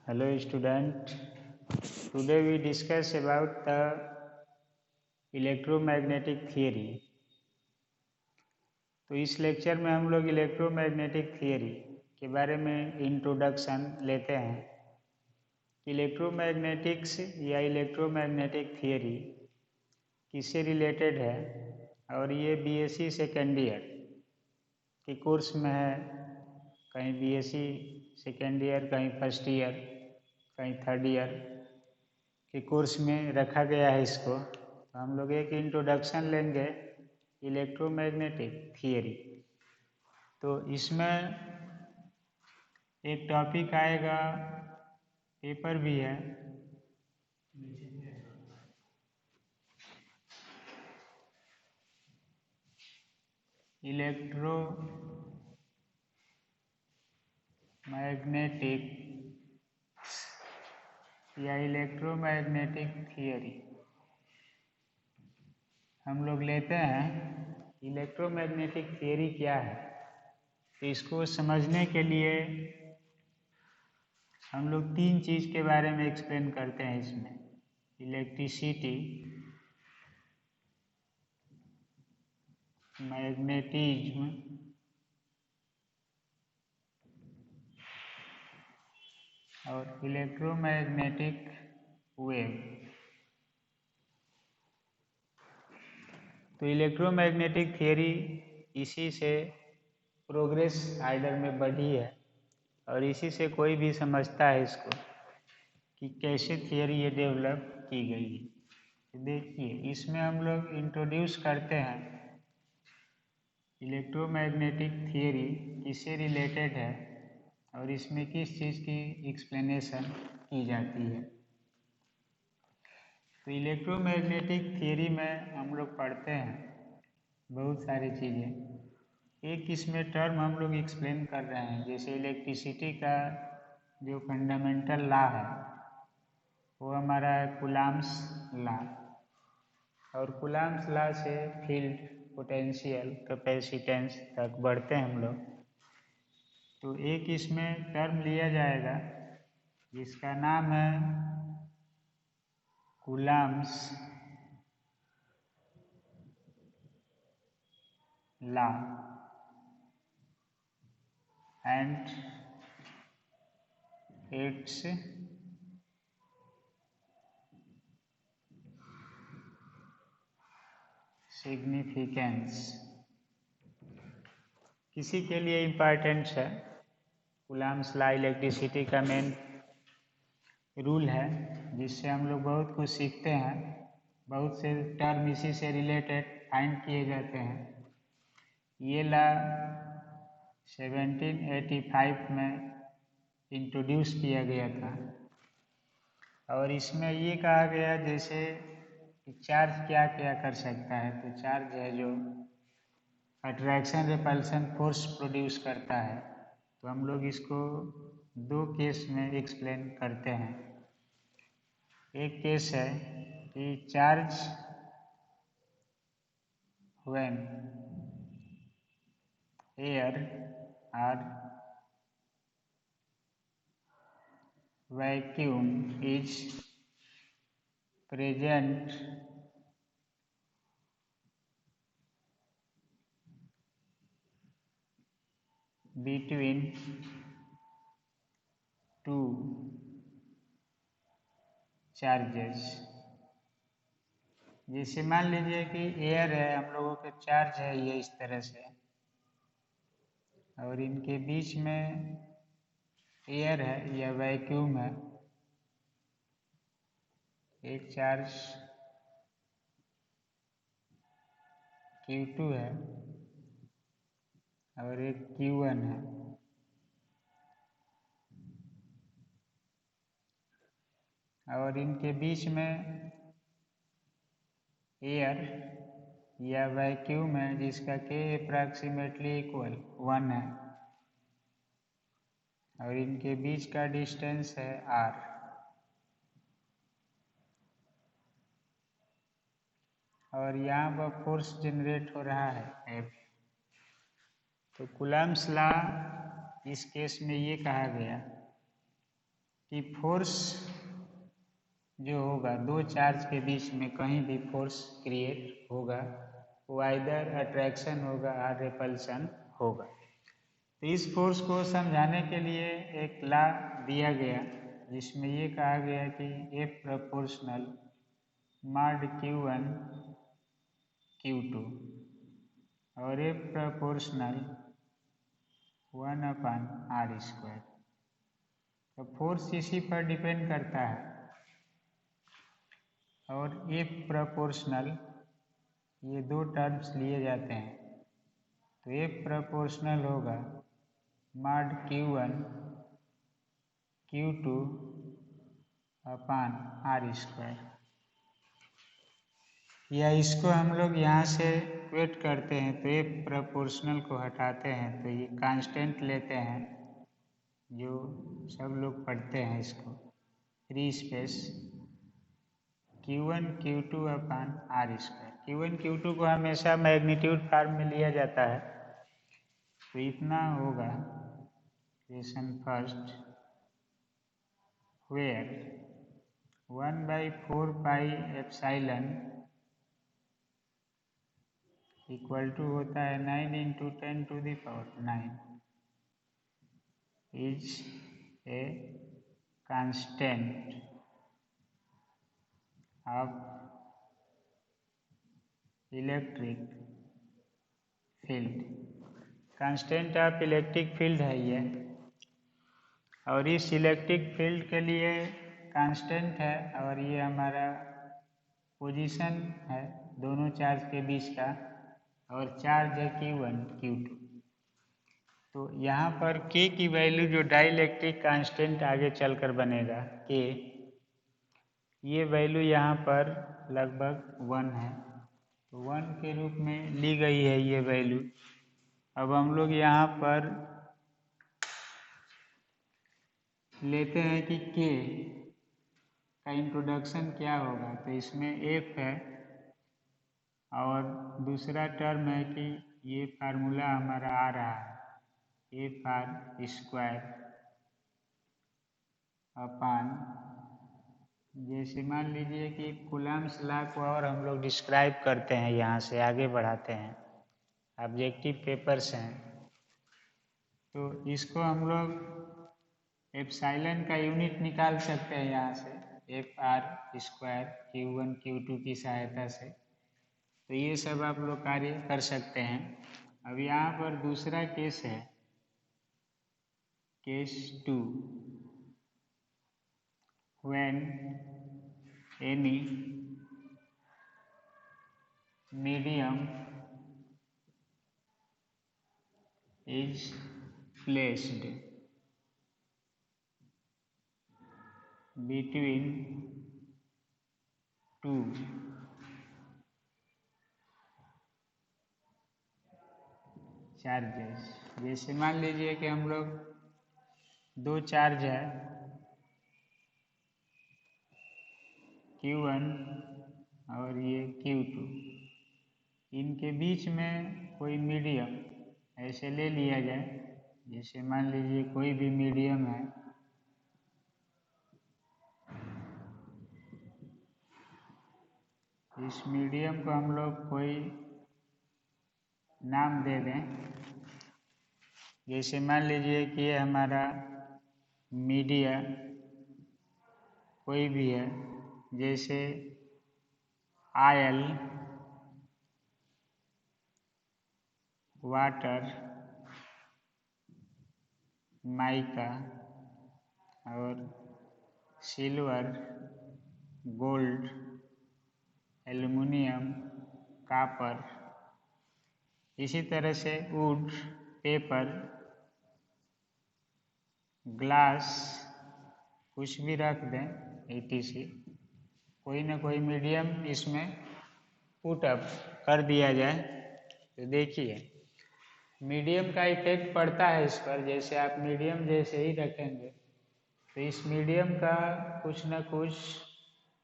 Hello student. Today we discuss about the electromagnetic theory. तो इस lecture में हम लोग इलेक्ट्रोमैग्नेटिक थियरी के बारे में इंट्रोडक्शन लेते हैं। इलेक्ट्रोमैग्नेटिक्स या इलेक्ट्रोमैग्नेटिक थियरी किससे रिलेटेड है और ये बीएससी सेकेंड ईयर के कोर्स में है। कहीं बीएससी सेकेंड ईयर, कहीं फर्स्ट ईयर, कहीं थर्ड ईयर के कोर्स में रखा गया है इसको। तो हम लोग एक इंट्रोडक्शन लेंगे इलेक्ट्रोमैग्नेटिक थियरी। तो इसमें एक टॉपिक आएगा, पेपर भी है, इलेक्ट्रोमैग्नेटिक या इलेक्ट्रोमैग्नेटिक थियरी हम लोग लेते हैं। इलेक्ट्रोमैग्नेटिक थियरी क्या है, तो इसको समझने के लिए हम लोग तीन चीज़ के बारे में एक्सप्लेन करते हैं इसमें। इलेक्ट्रिसिटी, मैग्नेटिज्म और इलेक्ट्रोमैग्नेटिक वेव। तो इलेक्ट्रोमैग्नेटिक थियरी इसी से प्रोग्रेस आर्डर में बढ़ी है और इसी से कोई भी समझता है इसको कि कैसे थियरी ये डेवलप की गई है। तो देखिए, इसमें हम लोग इंट्रोड्यूस करते हैं इलेक्ट्रोमैग्नेटिक थियरी किससे रिलेटेड है और इसमें किस चीज़ की एक्सप्लेनेशन की जाती है। तो इलेक्ट्रोमैग्नेटिक थियरी में हम लोग पढ़ते हैं बहुत सारी चीज़ें। एक इसमें टर्म हम लोग एक्सप्लेन कर रहे हैं, जैसे इलेक्ट्रिसिटी का जो फंडामेंटल लॉ है वो हमारा है कूलम्ब्स लॉ। और कूलम्ब्स लॉ से फील्ड, पोटेंशियल, कैपेसिटेंस तक बढ़ते हैं हम लोग। तो एक इसमें टर्म लिया जाएगा जिसका नाम है Coulomb's law and its significance. किसी के लिए इम्पॉर्टेंट है। कूलम्ब्स लॉ इलेक्ट्रिसिटी का मेन रूल है जिससे हम लोग बहुत कुछ सीखते हैं। बहुत से टर्म इसी से रिलेटेड फाइंड किए जाते हैं। ये लॉ 1785 में इंट्रोड्यूस किया गया था और इसमें ये कहा गया जैसे कि चार्ज क्या क्या कर सकता है। तो चार्ज है जो अट्रैक्शन रिपल्सन फोर्स प्रोड्यूस करता है। तो हम लोग इसको दो केस में एक्सप्लेन करते हैं। एक केस है कि चार्ज व्हेन एयर और vacuum is present between two charges. जैसे मान लीजिए कि एयर है, हम लोगों के चार्ज है ये इस तरह से, और इनके बीच में एयर है या वैक्यूम है। एक चार्ज Q2 है और एक Q1 है। और इनके बीच में एयर या वैक्यूम है जिसका K अप्रॉक्सीमेटली इक्वल 1 है और इनके बीच का डिस्टेंस है R। और यहाँ पर फोर्स जनरेट हो रहा है F। तो कूलम्ब्स लॉ इस केस में ये कहा गया कि फोर्स जो होगा दो चार्ज के बीच में कहीं भी फोर्स क्रिएट होगा, वो आइदर अट्रैक्शन होगा और रिपल्सन होगा। तो इस फोर्स को समझाने के लिए एक लॉ दिया गया जिसमें ये कहा गया कि F proportional mod Q1 Q2 और F प्रोपोर्शनल 1/r²। तो फोर्स इसी पर डिपेंड करता है। और F प्रोपोर्शनल ये दो टर्म्स लिए जाते हैं, तो F प्रोपोर्शनल होगा मॉड Q1 Q2/r²। या इसको हम लोग यहाँ से इक्वेट करते हैं तो F प्रोपोर्शनल को हटाते हैं तो ये कांस्टेंट लेते हैं, जो सब लोग पढ़ते हैं इसको free space Q1 Q2/r²। Q1 Q2 को हमेशा मैग्नीट्यूड फॉर्म में लिया जाता है, तो इतना होगा equation first, where 1/4 pi epsilon equal to होता है 9 × 10⁹ is a constant of electric field. Constant of electric field है ये, और इस इलेक्ट्रिक फील्ड के लिए कांस्टेंट है, और ये हमारा पोजीशन है दोनों चार्ज के बीच का, और चार्ज है Q1 Q2। तो यहाँ पर K की वैल्यू जो डाइलेक्ट्रिक कांस्टेंट आगे चलकर बनेगा K, ये वैल्यू यहाँ पर लगभग 1 है, तो 1 के रूप में ली गई है ये वैल्यू। अब हम लोग यहाँ पर लेते हैं कि K का इंट्रोडक्शन क्या होगा, तो इसमें F है और दूसरा टर्म है कि ये फार्मूला हमारा आ रहा है F/r², जैसे मान लीजिए कि कूलम्ब्स लॉ को और हम लोग डिस्क्राइब करते हैं, यहाँ से आगे बढ़ाते हैं, ऑब्जेक्टिव पेपर्स हैं, तो इसको हम लोग एप्सिलॉन का यूनिट निकाल सकते हैं यहाँ से F/r² Q1 Q2 की सहायता से। तो ये सब आप लोग कार्य कर सकते हैं। अब यहाँ पर दूसरा केस है, case 2, when any medium is placed between two charges. जैसे मान लीजिए कि हम लोग दो चार्ज है Q1 और ये Q2, इनके बीच में कोई मीडियम ऐसे ले लिया जाए, जैसे मान लीजिए कोई भी मीडियम है, इस मीडियम को हम लोग कोई नाम दे दें, जैसे मान लीजिए कि ये हमारा मीडिया कोई भी है, जैसे ऑयल, वाटर, माइका और सिल्वर, गोल्ड, एल्युमिनियम, कॉपर, इसी तरह से वुड, पेपर, ग्लास, कुछ भी रख दें etc, कोई ना कोई मीडियम इसमें पुट अप कर दिया जाए। तो देखिए मीडियम का इफेक्ट पड़ता है इस पर, जैसे आप मीडियम जैसे ही रखेंगे तो इस मीडियम का कुछ ना कुछ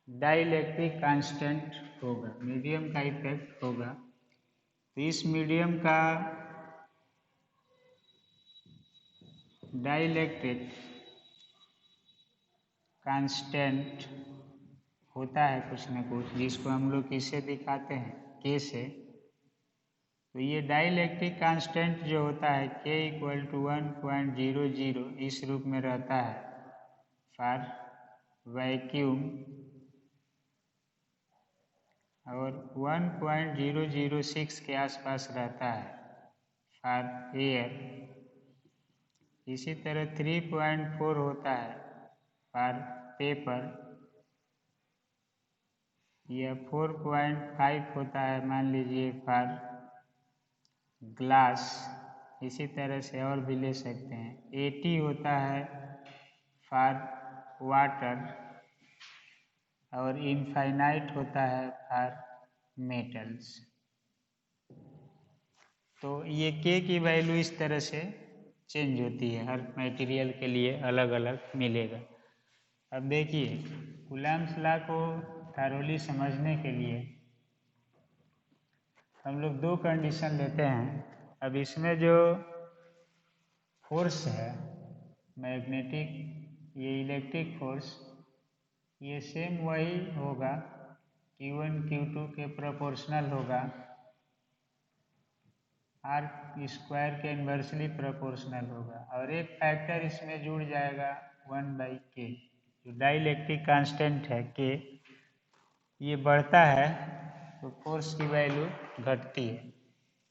डाइलेक्ट्रिक कांस्टेंट होगा, मीडियम का इफेक्ट होगा। तो इस मीडियम का डाइलेक्ट्रिक कांस्टेंट होता है कुछ न कुछ, जिसको हम लोग किससे दिखाते हैं, के से। तो ये डाइलेक्ट्रिक कांस्टेंट जो होता है k = 1.00 इस रूप में रहता है फॉर वैक्यूम, और 1.006 के आसपास रहता है फॉर एयर। इसी तरह 3.4 होता है फॉर पेपर, यह 4.5 होता है मान लीजिए फॉर ग्लास। इसी तरह से और भी ले सकते हैं। 80 होता है फॉर वाटर, और इनफाइनाइट होता है फॉर मेटल्स। तो ये के की वैल्यू इस तरह से चेंज होती है, हर मटेरियल के लिए अलग अलग मिलेगा। अब देखिए, कूलम्ब्स लॉ को थॉरोली समझने के लिए हम लोग दो कंडीशन लेते हैं। अब इसमें जो फोर्स है मैग्नेटिक, ये इलेक्ट्रिक फोर्स, ये सेम वही होगा, Q1 Q2 के प्रोपोर्शनल होगा, आर स्क्वायर के इन्वर्सली प्रोपोर्शनल होगा, और एक फैक्टर इसमें जुड़ जाएगा 1/k। जो डाइलेक्ट्रिक कांस्टेंट है k, ये बढ़ता है तो फोर्स की वैल्यू घटती है।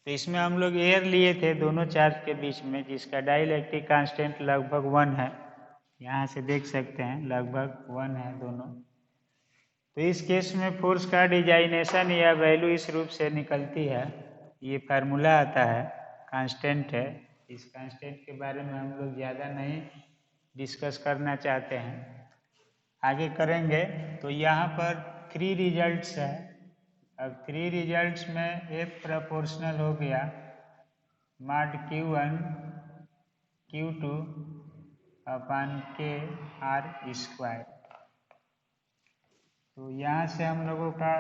तो इसमें हम लोग एयर लिए थे दोनों चार्ज के बीच में, जिसका डाइलेक्ट्रिक कांस्टेंट लगभग 1 है। यहाँ से देख सकते हैं लगभग 1 है दोनों। तो इस केस में फोर्स का डिजाइनेशन या वैल्यू इस रूप से निकलती है। ये फार्मूला आता है, कांस्टेंट है। इस कांस्टेंट के बारे में हम लोग ज़्यादा नहीं डिस्कस करना चाहते हैं, आगे करेंगे। तो यहाँ पर 3 रिजल्ट्स है। अब 3 रिजल्ट्स में F प्रोपोर्शनल हो गया mod Q1 Q2 upon k r square. तो यहाँ से हम लोगों का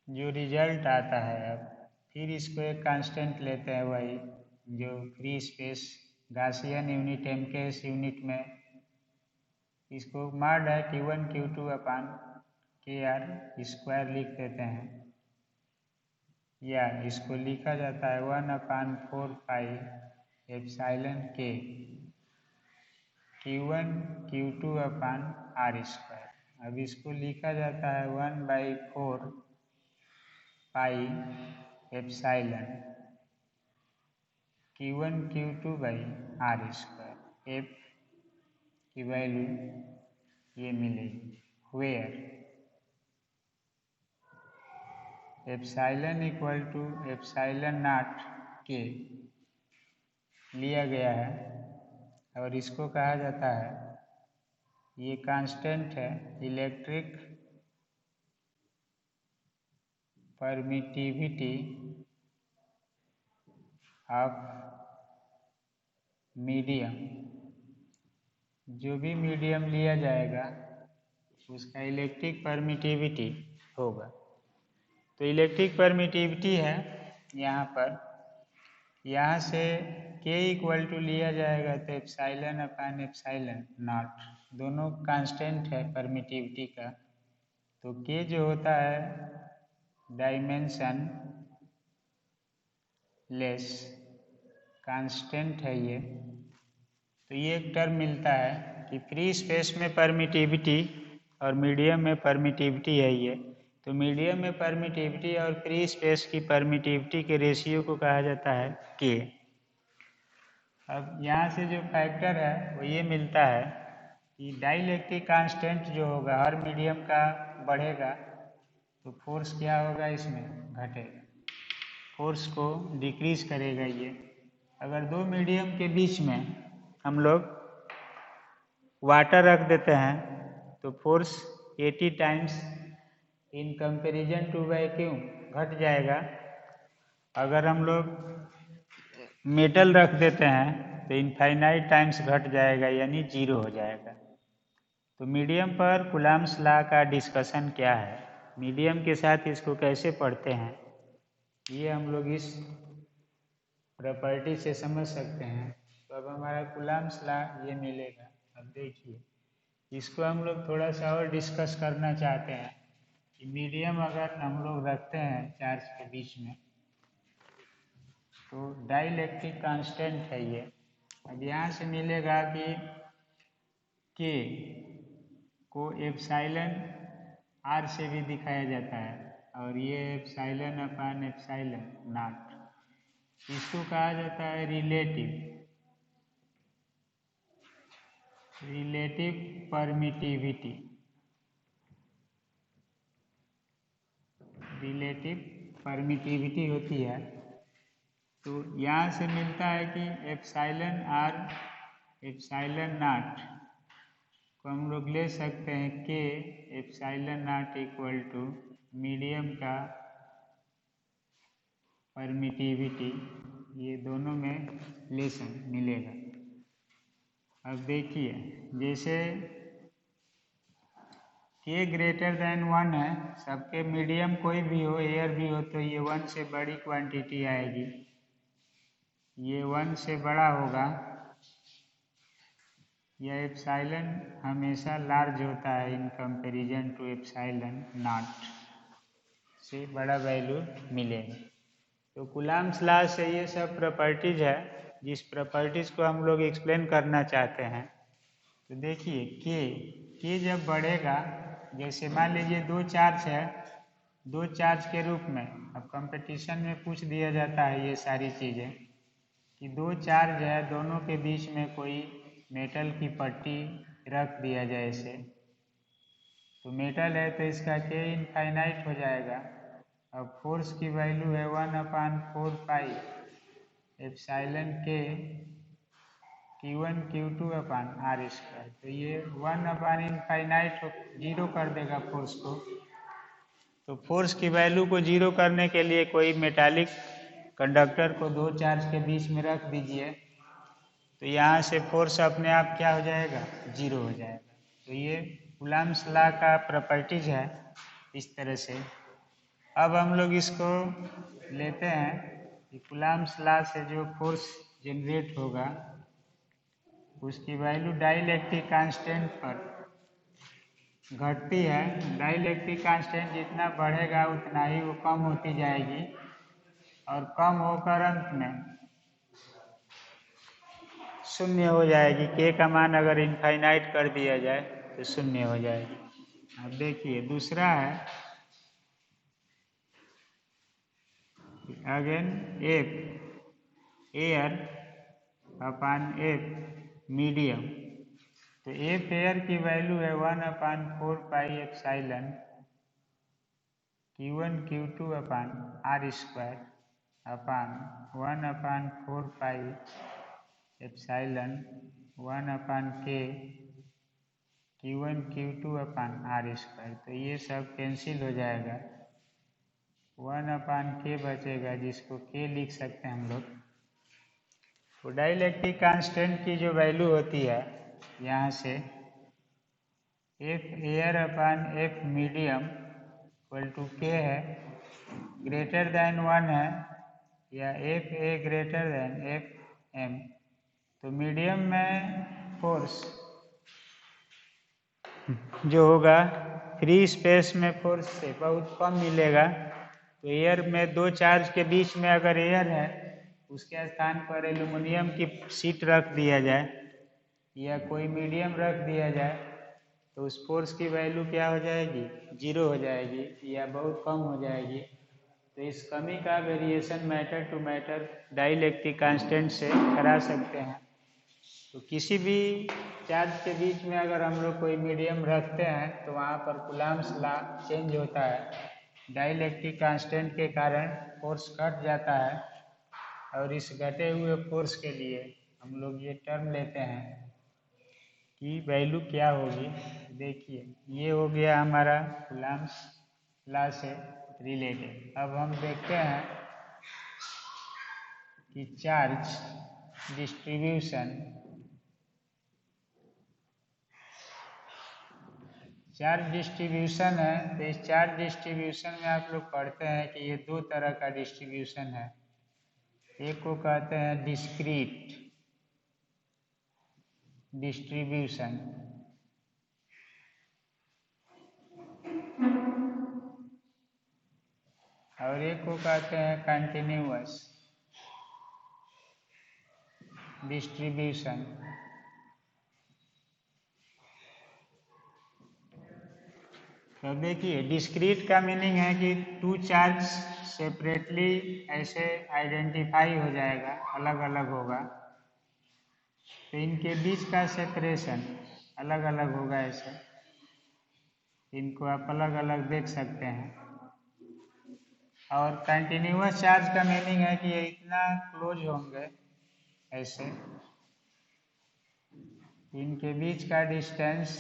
जो रिजल्ट आता है, अब फिर इसको एक कांस्टेंट लेते हैं, वही जो free space Gaussian unit MKS unit में, इसको मॉड है Q1 Q2 upon k r square लिख देते हैं, या इसको लिखा जाता है 1/4 pi epsilon k Q1 Q2 upon r square. अब इसको लिखा जाता है 1/4 pi epsilon Q1 Q2 by r square. F की वैल्यू ये मिलेगी, where epsilon = epsilon naught k लिया गया है, और इसको कहा जाता है, ये कांस्टेंट है इलेक्ट्रिक परमिटिविटी ऑफ मीडियम। जो भी मीडियम लिया जाएगा उसका इलेक्ट्रिक परमिटिविटी होगा। तो इलेक्ट्रिक परमिटिविटी है यहाँ पर, यहाँ से k = लिया जाएगा तो एप्सिलॉन अपॉन एप्सिलॉन नॉट, दोनों कांस्टेंट है परमिटिविटी का। तो k जो होता है डायमेंशन लेस कांस्टेंट है ये। तो ये एक टर्म मिलता है कि फ्री स्पेस में परमिटिविटी और मीडियम में परमिटिविटी है ये। तो मीडियम में परमिटिविटी और फ्री स्पेस की परमिटिविटी के रेशियो को कहा जाता है k। अब यहाँ से जो फैक्टर है वो ये मिलता है कि डाइलेक्ट्रिक कांस्टेंट जो होगा हर मीडियम का बढ़ेगा, तो फोर्स क्या होगा, इसमें घटेगा, फोर्स को डिक्रीज करेगा ये। अगर दो मीडियम के बीच में हम लोग वाटर रख देते हैं तो force 80 times in comparison to vacuum घट जाएगा। अगर हम लोग मेटल रख देते हैं तो इनफाइनाइट टाइम्स घट जाएगा, यानी 0 हो जाएगा। तो मीडियम पर कूलम्ब्स लॉ का डिस्कशन क्या है, मीडियम के साथ इसको कैसे पढ़ते हैं, ये हम लोग इस प्रॉपर्टी से समझ सकते हैं। तो अब हमारा कूलम्ब्स लॉ ये मिलेगा। अब देखिए, इसको हम लोग थोड़ा सा और डिस्कस करना चाहते हैं कि मीडियम अगर हम लोग रखते हैं चार्ज के बीच में, तो डाइलेक्ट्रिक कांस्टेंट है ये। अब यहाँ से मिलेगा कि के को एप्सिलॉन आर से भी दिखाया जाता है, और ये एप्सिलॉन अपान एप्सिलॉन नॉट, इसको कहा जाता है रिलेटिव परमिटिविटी। रिलेटिव परमिटिविटी होती है। तो यहाँ से मिलता है कि एप्सिलॉन आर एप्सिलॉन नॉट को हम लोग ले सकते हैं के epsilon naught equal to medium का परमिटिविटी, ये दोनों में रिलेशन मिलेगा। अब देखिए, जैसे के ग्रेटर देन 1 है, सबके मीडियम कोई भी हो, एयर भी हो, तो ये 1 से बड़ी क्वांटिटी आएगी, ये 1 से बड़ा होगा। यह एप्सिलॉन हमेशा लार्ज होता है in comparison to epsilon naught, से बड़ा वैल्यू मिलेगा। तो कूलम्ब्स लॉ से ये सब प्रॉपर्टीज है, जिस प्रॉपर्टीज को हम लोग एक्सप्लेन करना चाहते हैं। तो देखिए, के जब बढ़ेगा, जैसे मान लीजिए दो चार्ज है, दो चार्ज के रूप में, अब कंपटीशन में पूछ दिया जाता है ये सारी चीज़ें कि दो चार्ज है, दोनों के बीच में कोई मेटल की पट्टी रख दिया जाए इसे, तो मेटल है तो इसका के इनफाइनाइट हो जाएगा। अब फोर्स की वैल्यू है 1/4 पाई एप्सिलॉन के Q1 Q2 upon R square. तो ये 1/इनफाइनाइट जीरो कर देगा फोर्स को। तो फोर्स की वैल्यू को जीरो करने के लिए कोई मेटालिक कंडक्टर को दो चार्ज के बीच में रख दीजिए, तो यहाँ से फोर्स अपने आप क्या हो जाएगा, जीरो हो जाएगा। तो ये कूलम्ब्स लॉ का प्रॉपर्टीज है इस तरह से। अब हम लोग इसको लेते हैं कि कूलम्ब्स लॉ से जो फोर्स जनरेट होगा उसकी वैल्यू डाइलेक्ट्रिक कांस्टेंट पर घटती है। डाइलेक्ट्रिक कांस्टेंट जितना बढ़ेगा उतना ही वो कम होती जाएगी, और कम होकर अंत में शून्य हो जाएगी। के का मान अगर इनफाइनाइट कर दिया जाए तो शून्य हो जाएगी। अब देखिए, दूसरा है again F air upon F medium. तो एफ एयर की वैल्यू है 1/4 pi epsilon Q1 Q2 upon R square upon 1/4 pi epsilon 1/k Q1 Q2 upon R square. तो ये सब कैंसिल हो जाएगा, 1/k बचेगा, जिसको k लिख सकते हैं हम लोग। तो डाइलेक्ट्रिक कांस्टेंट की जो वैल्यू होती है यहाँ से F air upon F medium equal to K है, ग्रेटर देन 1 है, या F A greater than F M. तो मीडियम में फोर्स जो होगा फ्री स्पेस में फोर्स से बहुत कम मिलेगा। तो एयर में दो चार्ज के बीच में अगर एयर है, उसके स्थान पर एल्युमिनियम की शीट रख दिया जाए या कोई मीडियम रख दिया जाए, तो उस फोर्स की वैल्यू क्या हो जाएगी, जीरो हो जाएगी या बहुत कम हो जाएगी। तो इस कमी का variation matter to matter dielectric constant से करा सकते हैं। तो किसी भी चार्ज के बीच में अगर हम लोग कोई मीडियम रखते हैं तो वहाँ पर कूलम्ब्स लॉ चेंज होता है। डाइलेक्ट्रिक कांस्टेंट के कारण फोर्स घट जाता है, और इस घटे हुए फोर्स के लिए हम लोग ये टर्म लेते हैं कि वैल्यू क्या होगी। देखिए, ये हो गया हमारा कूलम्ब्स लॉ से रिलेटेड। अब हम देखते हैं कि चार्ज डिस्ट्रीब्यूशन है। तो इस चार्ज डिस्ट्रीब्यूशन में आप लोग पढ़ते हैं कि ये दो तरह का डिस्ट्रीब्यूशन है। एक को कहते हैं डिस्क्रीट डिस्ट्रीब्यूशन, और एक को कहते हैं कंटिन्यूअस डिस्ट्रीब्यूशन। तो देखिए डिस्क्रीट का मीनिंग है कि टू चार्ज सेपरेटली ऐसे आइडेंटिफाई हो जाएगा, अलग अलग होगा, तो इनके बीच का सेपरेशन अलग अलग होगा। ऐसे इनको आप अलग अलग देख सकते हैं। और कंटिन्यूअस चार्ज का मीनिंग है कि ये इतना क्लोज होंगे, ऐसे इनके बीच का डिस्टेंस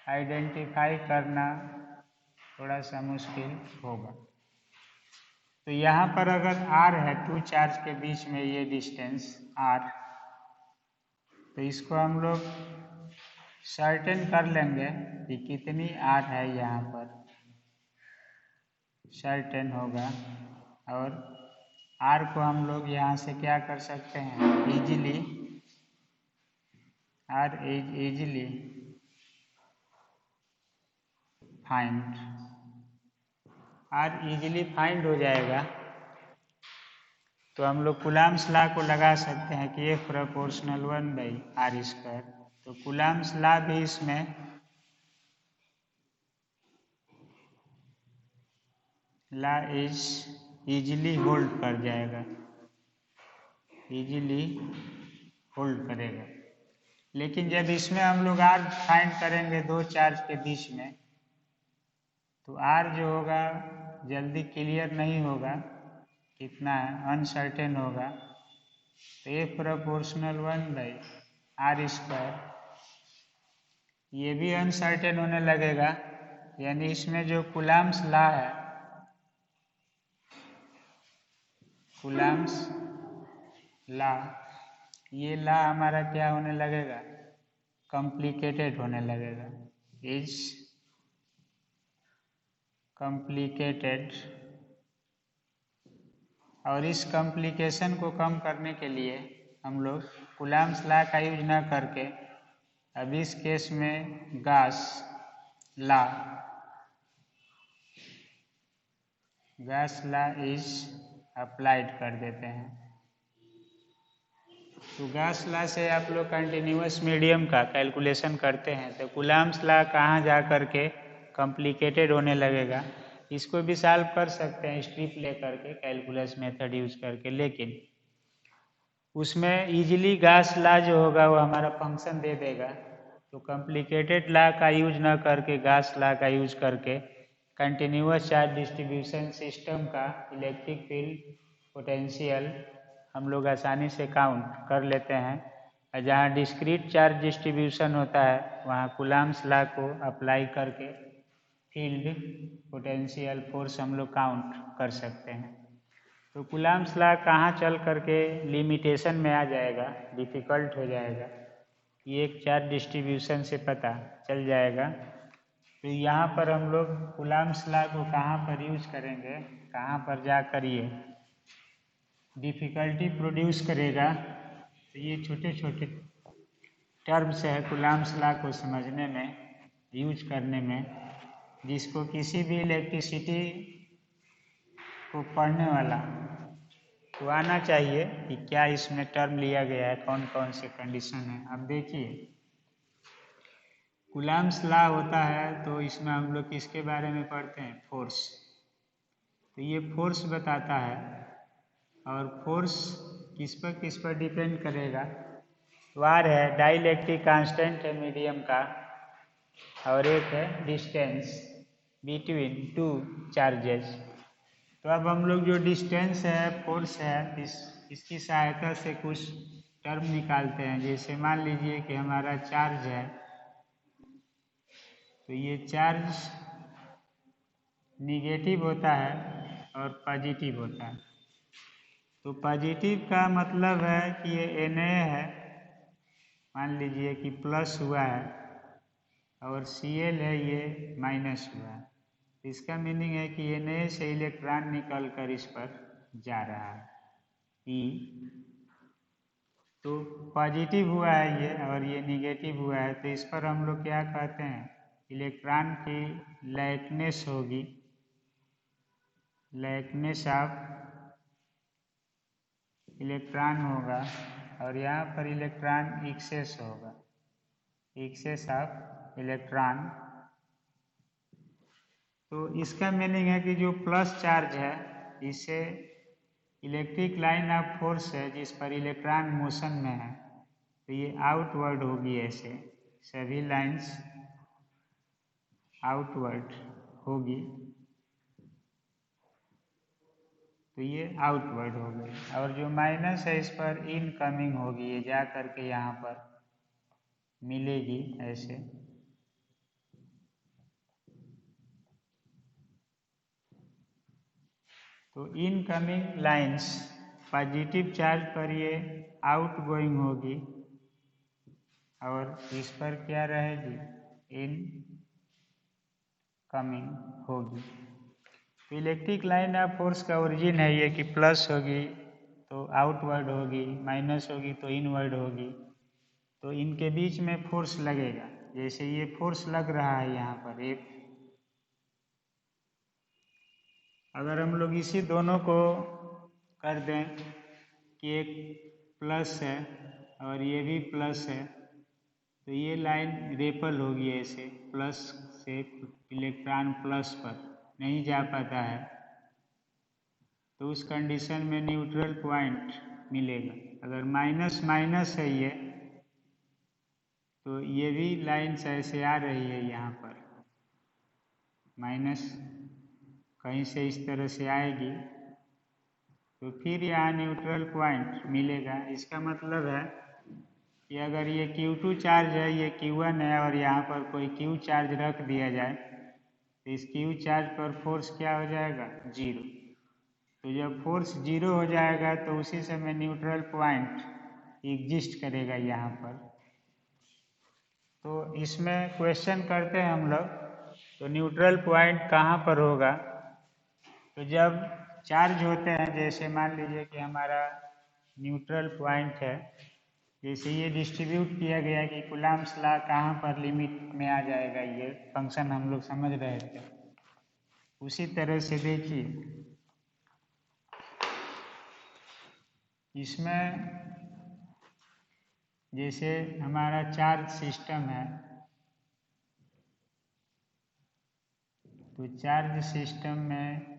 आइडेंटिफाई करना थोड़ा सा मुश्किल होगा। तो यहाँ पर अगर r है, टू चार्ज के बीच में ये डिस्टेंस r, तो इसको हम लोग सर्टेन कर लेंगे कि कितनी r है, यहाँ पर सर्टेन होगा। और r को हम लोग यहाँ से क्या कर सकते हैं, easily r is easily find, r easily find हो जाएगा। तो हम लोग कूलम्ब्स लॉ को लगा सकते हैं कि F प्रोपोर्शनल 1/r²। तो कूलम्ब्स लॉ भी इसमें लॉ इज इजीली होल्ड कर जाएगा, इजीली होल्ड करेगा। लेकिन जब इसमें हम लोग r फाइंड करेंगे दो चार्ज के बीच में, तो r जो होगा जल्दी क्लियर नहीं होगा, कितना है, अनसर्टेन होगा। तो F प्रोपोर्शनल 1/r², ये भी अनसर्टेन होने लगेगा। यानी इसमें जो कूलम्ब्स लॉ है, कूलम्ब्स लॉ, ये लॉ हमारा क्या होने लगेगा, कॉम्प्लिकेटेड होने लगेगा, इज कॉम्प्लिकेटेड। और इस कॉम्प्लिकेशन को कम करने के लिए हम लोग कूलम्ब्स लॉ का यूज ना करके अब इस केस में गॉस लॉ इज अप्लाइड कर देते हैं। तो गॉस लॉ से आप लोग कंटिन्यूअस मीडियम का कैलकुलेशन करते हैं, तो कूलम्ब्स लॉ कहाँ जा कर के कॉम्प्लिकेटेड होने लगेगा। इसको भी सॉल्व कर सकते हैं स्ट्रिप लेकर के, कैलकुलस मेथड यूज करके, लेकिन उसमें इजीली गॉस लॉ जो होगा वो हमारा फंक्शन दे देगा। तो कॉम्प्लिकेटेड लॉ का यूज ना करके गॉस लॉ का यूज करके कंटिन्यूअस चार्ज डिस्ट्रीब्यूशन सिस्टम का इलेक्ट्रिक फील्ड पोटेंशियल हम लोग आसानी से काउंट कर लेते हैं। और जहाँ डिस्क्रीट चार्ज डिस्ट्रीब्यूशन होता है वहाँ कूलम्ब्स लॉ को अप्लाई करके फील्ड पोटेंशियल फोर्स हम लोग काउंट कर सकते हैं। तो कूलम्ब्स लॉ कहाँ चल करके लिमिटेशन में आ जाएगा, डिफ़िकल्ट हो जाएगा, ये एक चार्ज डिस्ट्रीब्यूशन से पता चल जाएगा। तो यहाँ पर हम लोग कूलम्ब्स लॉ को कहाँ पर यूज करेंगे, कहाँ पर जाकर ये डिफ़िकल्टी प्रोड्यूस करेगा। तो ये छोटे छोटे टर्म्स है कूलम्ब्स लॉ को समझने में, यूज करने में, जिसको किसी भी इलेक्ट्रिसिटी को पढ़ने वाला तो आना चाहिए कि क्या इसमें टर्म लिया गया है, कौन कौन से कंडीशन है। अब देखिए कूलम्ब्स लॉ होता है तो इसमें हम लोग किसके बारे में पढ़ते हैं, फोर्स। तो ये फोर्स बताता है, और फोर्स किस पर डिपेंड करेगा, तो आर है डाइलेक्ट्रिक कांस्टेंट है मीडियम का, और एक है डिस्टेंस बिटवीन टू चार्जेस। तो अब हम लोग जो डिस्टेंस है, फोर्स है, इसकी सहायता से कुछ टर्म निकालते हैं। जैसे मान लीजिए कि हमारा चार्ज है, तो ये चार्ज निगेटिव होता है और पॉजिटिव होता है। तो पॉजिटिव का मतलब है कि ये Na है, मान लीजिए कि प्लस हुआ है, और Cl है ये माइनस हुआ है। इसका मीनिंग है कि Na से इलेक्ट्रॉन निकल कर इस पर जा रहा है E। तो पॉजिटिव हुआ है ये और ये निगेटिव हुआ है, तो इस पर हम लोग क्या कहते हैं, इलेक्ट्रॉन की लाइकनेस होगी, लाइकनेस ऑफ इलेक्ट्रॉन होगा, और यहाँ पर इलेक्ट्रॉन एक्सेस होगा, एक्सेस ऑफ इलेक्ट्रॉन। तो इसका मीनिंग है कि जो प्लस चार्ज है इससे इलेक्ट्रिक लाइन ऑफ फोर्स है जिस पर इलेक्ट्रॉन मोशन में है, तो ये आउटवर्ड होगी, ऐसे सभी लाइंस आउटवर्ड होगी, तो ये आउटवर्ड हो गई। और जो माइनस है इस पर इनकमिंग होगी, ये जा करके यहाँ पर मिलेगी ऐसे। तो इनकमिंग लाइंस पॉजिटिव चार्ज पर ये आउट गोइंग होगी और इस पर क्या रहेगी, इन कमिंग होगी। तो इलेक्ट्रिक लाइन ऑफ फोर्स का ओरिजिन है ये कि प्लस होगी तो आउटवर्ड होगी, माइनस होगी तो इनवर्ड होगी, तो इनके बीच में फोर्स लगेगा। जैसे ये फोर्स लग रहा है यहाँ पर एक, अगर हम लोग इसी दोनों को कर दें कि एक प्लस है और ये भी प्लस है, तो ये लाइन रेपल होगी ऐसे, प्लस से इलेक्ट्रॉन प्लस पर नहीं जा पाता है, तो उस कंडीशन में न्यूट्रल पॉइंट मिलेगा। अगर माइनस माइनस है ये, तो ये भी लाइन्स ऐसे आ रही है यहाँ पर, माइनस कहीं से इस तरह से आएगी, तो फिर यहाँ न्यूट्रल पॉइंट मिलेगा। इसका मतलब है कि अगर ये Q2 चार्ज है, ये Q1 है और यहाँ पर कोई Q चार्ज रख दिया जाए, तो इस Q चार्ज पर फोर्स क्या हो जाएगा, जीरो। तो जब फोर्स जीरो हो जाएगा तो उसी समय न्यूट्रल पॉइंट एग्जिस्ट करेगा यहाँ पर। तो इसमें क्वेश्चन करते हैं हम लोग, तो न्यूट्रल पॉइंट कहाँ पर होगा, तो जब चार्ज होते हैं, जैसे मान लीजिए कि हमारा न्यूट्रल पॉइंट है, जैसे ये डिस्ट्रीब्यूट किया गया कि कूलम्ब्स लॉ कहाँ पर लिमिट में आ जाएगा, ये फंक्शन हम लोग समझ रहे थे। उसी तरह से देखिए इसमें जैसे हमारा चार्ज सिस्टम है, तो चार्ज सिस्टम में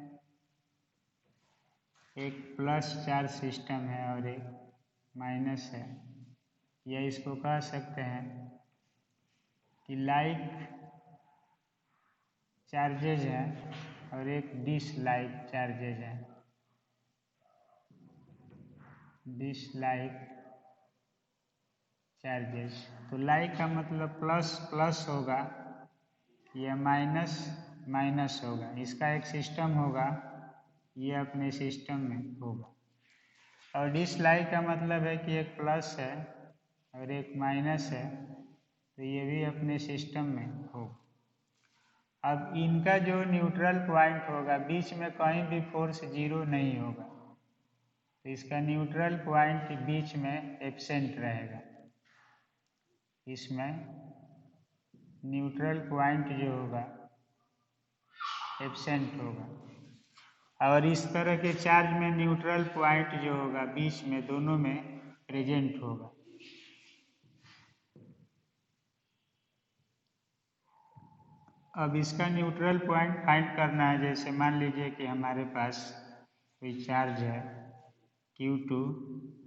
एक प्लस चार्ज सिस्टम है और एक माइनस है, या इसको कह सकते हैं कि लाइक चार्जेज हैं और एक डिसलाइक चार्जेज हैं। डिसलाइक चार्जेस, तो लाइक का मतलब प्लस प्लस होगा या माइनस माइनस होगा, इसका एक सिस्टम होगा, ये अपने सिस्टम में होगा। और डिसलाइक का मतलब है कि एक प्लस है और एक माइनस है, तो ये भी अपने सिस्टम में होगा। अब इनका जो न्यूट्रल पॉइंट होगा, बीच में कहीं भी फोर्स जीरो नहीं होगा, तो इसका न्यूट्रल पॉइंट बीच में एब्सेंट रहेगा। इसमें न्यूट्रल पॉइंट जो होगा एब्सेंट होगा, और इस तरह के चार्ज में न्यूट्रल पॉइंट जो होगा बीच में दोनों में प्रेजेंट होगा। अब इसका न्यूट्रल पॉइंट फाइंड करना है। जैसे मान लीजिए कि हमारे पास कोई चार्ज है Q2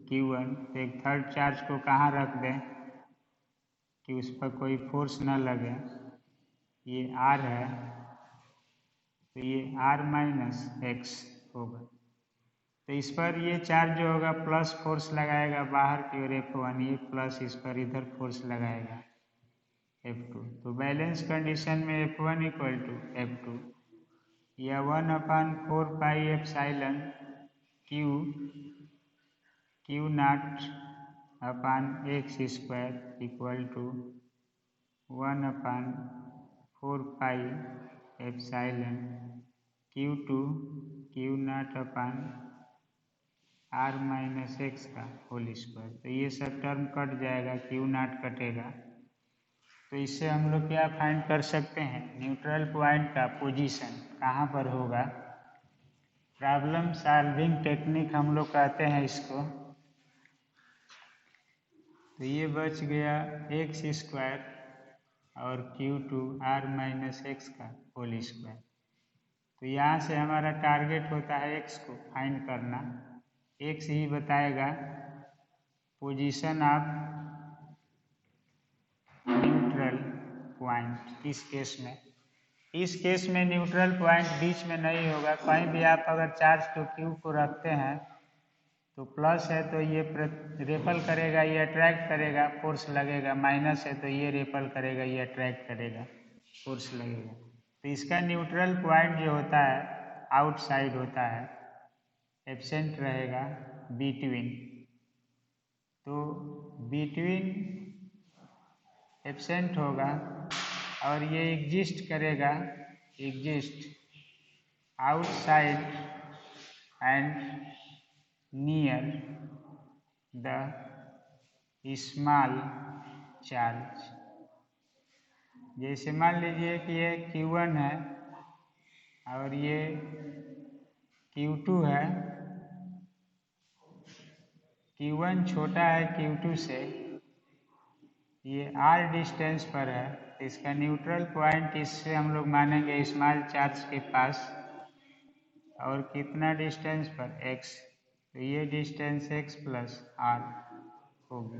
Q1, तो एक थर्ड चार्ज को कहाँ रख दें कि उस पर कोई फोर्स न लगे, ये R है, तो ये R माइनस x होगा। तो इस पर ये चार्ज जो होगा प्लस फोर्स लगाएगा बाहर की ओर F1, ये प्लस इस पर इधर फोर्स लगाएगा F2। तो बैलेंस कंडीशन में F1 इक्वल टू F2 या 1/4 pi epsilon Q naught upon x square equal to 1/4 pi epsilon Q2 Q naught upon R minus x का होल स्क्वायर। तो ये सब टर्म कट जाएगा, क्यू नॉट कटेगा। तो इससे हम लोग क्या फाइंड कर सकते हैं, न्यूट्रल पॉइंट का पोजीशन कहाँ पर होगा। प्रॉब्लम सॉल्विंग टेक्निक हम लोग कहते हैं इसको। तो ये बच गया एक्स स्क्वायर और Q2 आर माइनस एक्स का होल स्क्वायर। तो यहाँ से हमारा टारगेट होता है एक्स को फाइंड करना। एक्स ही बताएगा पोजीशन ऑफ न्यूट्रल पॉइंट। इस केस में न्यूट्रल पॉइंट बीच में नहीं होगा। कहीं भी आप अगर चार्ज को क्यू को रखते हैं तो प्लस है तो ये रेपल करेगा, ये अट्रैक्ट करेगा, फोर्स लगेगा। माइनस है तो ये रेपल करेगा, ये अट्रैक्ट करेगा, फोर्स लगेगा। तो इसका न्यूट्रल पॉइंट जो होता है आउटसाइड होता है, एब्सेंट रहेगा बिटवीन। तो बिटवीन एब्सेंट होगा और ये एग्जिस्ट करेगा, exist outside and near the small charge. जैसे मान लीजिए कि ये Q1 है और ये Q2 है। Q1 छोटा है Q2 से, ये r डिस्टेंस पर है। तो इसका न्यूट्रल पॉइंट इससे हम लोग मानेंगे स्मॉल चार्ज के पास। और कितना डिस्टेंस पर, x। तो ये डिस्टेंस x प्लस r होगी।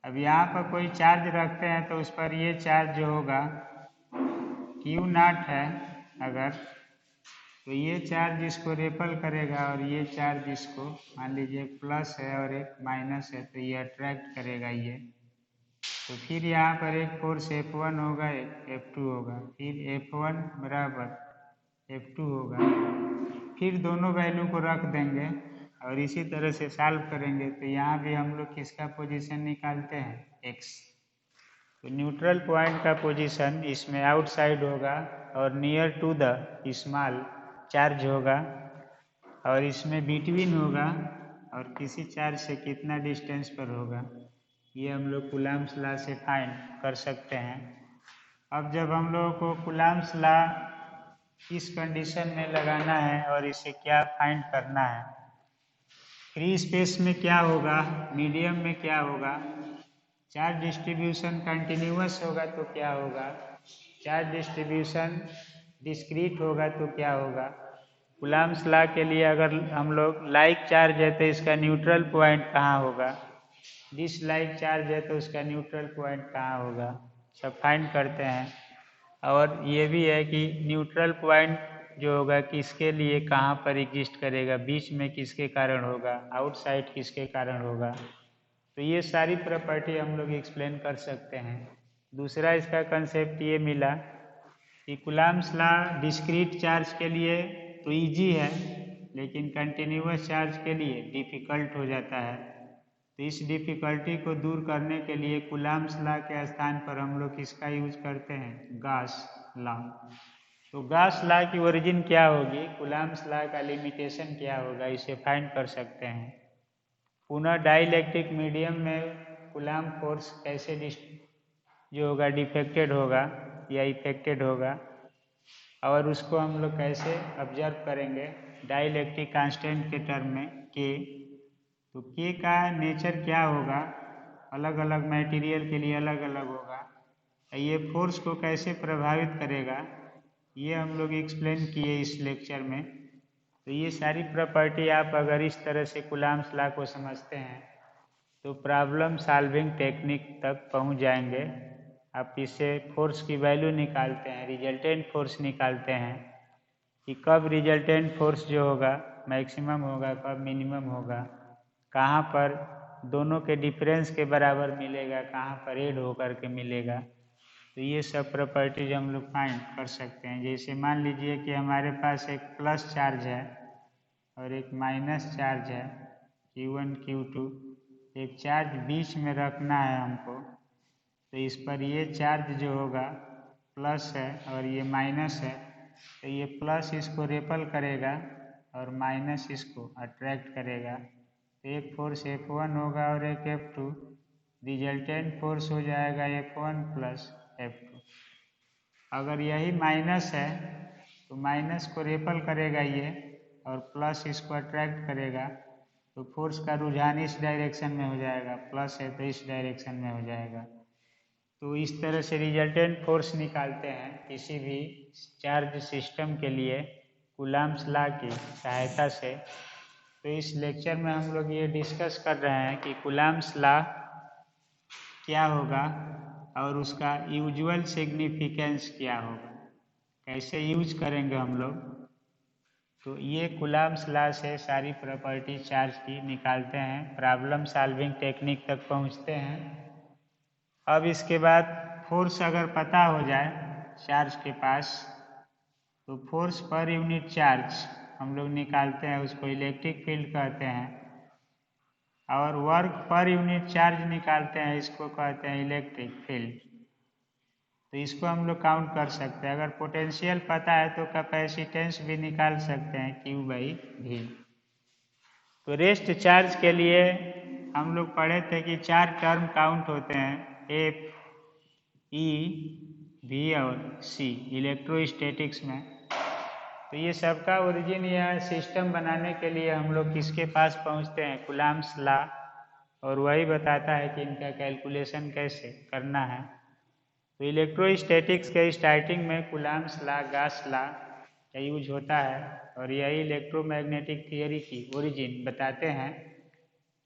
अब यहाँ पर कोई चार्ज रखते हैं तो उस पर ये चार्ज जो होगा Q नॉट है अगर, तो ये चार्ज इसको रेपल करेगा और ये चार्ज इसको, मान लीजिए एक प्लस है और एक माइनस है, तो ये अट्रैक्ट करेगा ये। तो फिर यहाँ पर एक फोर्स F1 होगा, एक F2 होगा, फिर F1 बराबर F2 होगा। फिर दोनों वैल्यू को रख देंगे और इसी तरह से सॉल्व करेंगे। तो यहाँ भी हम लोग किसका पोजीशन निकालते हैं, x। तो न्यूट्रल पॉइंट का पोजीशन इसमें आउटसाइड होगा और near to the small charge होगा और इसमें बिटवीन होगा और किसी चार्ज से कितना डिस्टेंस पर होगा, ये हम लोग कूलम्ब्स लॉ से फाइंड कर सकते हैं। अब जब हम लोगों को कूलम्ब्स लॉ किस कंडीशन में लगाना है और इसे क्या फाइंड करना है, फ्री स्पेस में क्या होगा, मीडियम में क्या होगा, चार्ज डिस्ट्रीब्यूशन कंटिन्यूअस होगा तो क्या होगा, चार्ज डिस्ट्रीब्यूशन डिस्क्रीट होगा तो क्या होगा। कूलम्ब्स लॉ के लिए अगर हम लोग लाइक चार्ज है तो इसका न्यूट्रल पॉइंट कहाँ होगा, डिसलाइक चार्ज है तो उसका न्यूट्रल पॉइंट कहाँ होगा, सब फाइंड करते हैं। और ये भी है कि न्यूट्रल पॉइंट जो होगा किसके लिए कहाँ पर एग्जिस्ट करेगा, बीच में किसके कारण होगा, आउटसाइड किसके कारण होगा। तो ये सारी प्रॉपर्टी हम लोग एक्सप्लेन कर सकते हैं। दूसरा इसका कंसेप्ट ये मिला कि कूलम्ब्स लॉ डिस्क्रीट चार्ज के लिए तो इजी है, लेकिन कंटिन्यूअस चार्ज के लिए डिफ़िकल्ट हो जाता है। तो इस डिफ़िकल्टी को दूर करने के लिए कूलम्ब्स लॉ के स्थान पर हम लोग किसका यूज करते हैं, गॉस लॉ। तो गॉस लॉ की ओरिजिन क्या होगी, कूलम्ब्स लॉ का लिमिटेशन क्या होगा, इसे फाइंड कर सकते हैं। पुनः डाइलेक्ट्रिक मीडियम में कूलम्ब फोर्स कैसे जो होगा डिफेक्टेड होगा या इफेक्टेड होगा, और उसको हम लोग कैसे ऑब्जर्व करेंगे डाइलेक्ट्रिक कांस्टेंट के टर्म में के। तो के का नेचर क्या होगा, अलग अलग मटेरियल के लिए अलग अलग होगा। ये फोर्स को कैसे प्रभावित करेगा, ये हम लोग एक्सप्लेन किए इस लेक्चर में। तो ये सारी प्रॉपर्टी आप अगर इस तरह से कूलम्ब्स लॉ को समझते हैं तो प्रॉब्लम सॉल्विंग टेक्निक तक पहुंच जाएंगे। आप इससे फोर्स की वैल्यू निकालते हैं, रिजल्टेंट फोर्स निकालते हैं कि कब रिजल्टेंट फोर्स जो होगा मैक्सिमम होगा, कब मिनिमम होगा, कहाँ पर दोनों के डिफरेंस के बराबर मिलेगा, कहाँ पर ऐड होकर के मिलेगा। तो ये सब प्रॉपर्टीज हम लोग फाइंड कर सकते हैं। जैसे मान लीजिए कि हमारे पास एक प्लस चार्ज है और एक माइनस चार्ज है, Q1 Q2। एक चार्ज बीच में रखना है हमको, तो इस पर ये चार्ज जो होगा प्लस है और ये माइनस है, तो ये प्लस इसको रेपल करेगा और माइनस इसको अट्रैक्ट करेगा। तो एक फोर्स F1 होगा और एक F2, रिजल्टेंट फोर्स हो जाएगा F1 प्लस F2। अगर यही माइनस है तो माइनस को रेपल करेगा ये और प्लस इसको अट्रैक्ट करेगा, तो फोर्स का रुझान इस डायरेक्शन में हो जाएगा, प्लस है तो इस डायरेक्शन में हो जाएगा। तो इस तरह से रिजल्टेंट फोर्स निकालते हैं किसी भी चार्ज सिस्टम के लिए कूलम्ब्स लॉ की सहायता से। तो इस लेक्चर में हम लोग ये डिस्कस कर रहे हैं कि कूलम्ब्स लॉ क्या होगा और उसका यूजुअल सिग्निफिकेंस क्या होगा, कैसे यूज करेंगे हम लोग। तो ये कूलम्ब्स लॉ से सारी प्रॉपर्टी चार्ज की निकालते हैं, प्रॉब्लम सॉल्विंग टेक्निक तक पहुंचते हैं। अब इसके बाद फोर्स अगर पता हो जाए चार्ज के पास, तो फोर्स पर यूनिट चार्ज हम लोग निकालते हैं, उसको इलेक्ट्रिक फील्ड कहते हैं। और वर्क पर यूनिट चार्ज निकालते हैं, इसको कहते हैं इलेक्ट्रिक फील्ड। तो इसको हम लोग काउंट कर सकते हैं। अगर पोटेंशियल पता है तो कैपेसिटेंस भी निकाल सकते हैं Q/V। तो रेस्ट चार्ज के लिए हम लोग पढ़े थे कि 4 टर्म काउंट होते हैं, F, E, V और C इलेक्ट्रोस्टैटिक्स में। तो ये सबका ओरिजिन या सिस्टम बनाने के लिए हम लोग किसके पास पहुंचते हैं, कूलम्ब्स लॉ, और वही बताता है कि इनका कैलकुलेशन कैसे करना है। तो इलेक्ट्रोस्टैटिक्स के स्टार्टिंग में कूलम्ब्स लॉ, गॉस लॉ का यूज होता है और यही इलेक्ट्रोमैग्नेटिक थियरी की ओरिजिन बताते हैं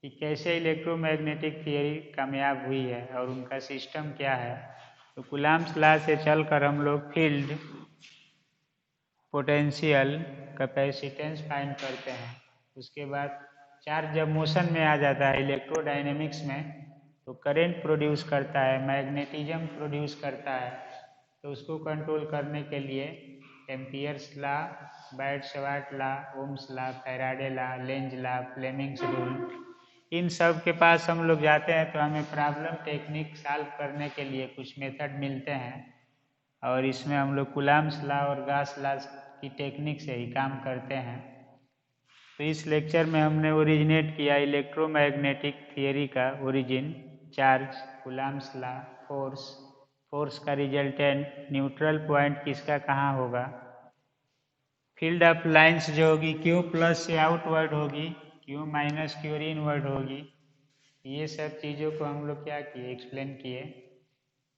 कि कैसे इलेक्ट्रोमैग्नेटिक थियरी कामयाब हुई है और उनका सिस्टम क्या है। तो कूलम्ब्स लॉ से चलकर हम लोग फील्ड, पोटेंशियल, कैपेसिटेंस फाइंड करते हैं। उसके बाद चार्ज जब मोशन में आ जाता है इलेक्ट्रोडायनेमिक्स में, तो करंट प्रोड्यूस करता है, मैग्नेटिज्म प्रोड्यूस करता है। तो उसको कंट्रोल करने के लिए Ampere's law, Biot Savart law, Ohm's law, Faraday law, Lenz law, Fleming's rule, इन सब के पास हम लोग जाते हैं तो हमें प्रॉब्लम टेक्निक सॉल्व करने के लिए कुछ मेथड मिलते हैं और इसमें हम लोग कूलम्ब्स लॉ और गॉस लॉ की टेक्निक से ही काम करते हैं। तो इस लेक्चर में हमने ओरिजिनेट किया इलेक्ट्रोमैग्नेटिक थियरी का origin, charge, Coulomb's law, force, force का रिजल्टेंट, न्यूट्रल पॉइंट किसका कहाँ होगा, फील्ड ऑफ लाइंस जो होगी Q प्लस से आउटवर्ड होगी, Q माइनस की ओर इनवर्ड होगी। ये सब चीज़ों को हम लोग क्या किए, एक्सप्लेन किए।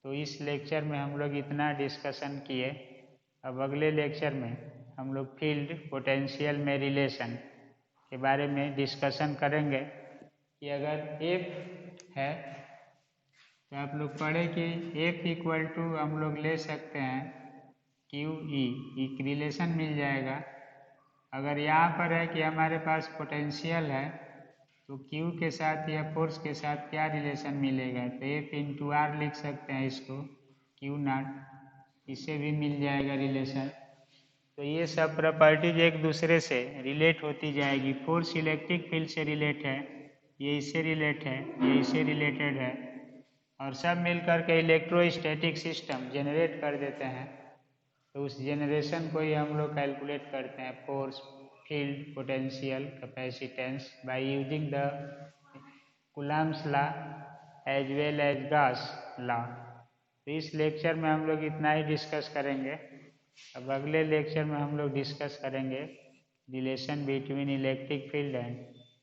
तो इस लेक्चर में हम लोग इतना डिस्कशन किए। अब अगले लेक्चर में हम लोग फील्ड पोटेंशियल में रिलेशन के बारे में डिस्कशन करेंगे कि अगर F है तो आप लोग पढ़े कि F इक्वल टू हम लोग ले सकते हैं QE, एक रिलेशन मिल जाएगा। अगर यहाँ पर है कि हमारे पास पोटेंशियल है तो Q के साथ या फोर्स के साथ क्या रिलेशन मिलेगा, तो F इंटू आर लिख सकते हैं इसको, Q0, इससे भी मिल जाएगा रिलेशन। तो ये सब प्रॉपर्टीज एक दूसरे से रिलेट होती जाएगी। फोर्स इलेक्ट्रिक फील्ड से रिलेट है, ये इससे रिलेट है, ये इससे रिलेटेड है, और सब मिलकर के इलेक्ट्रोस्टैटिक सिस्टम जनरेट कर देते हैं। तो उस जनरेशन को ही हम लोग कैलकुलेट करते हैं, force, field, potential, capacitance, by using the Coulomb's law as well as Gauss law. तो इस लेक्चर में हम लोग इतना ही डिस्कस करेंगे। अब अगले लेक्चर में हम लोग डिस्कस करेंगे relation between electric field and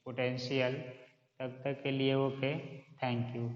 potential. तब तक के लिए ओके, थैंक यू।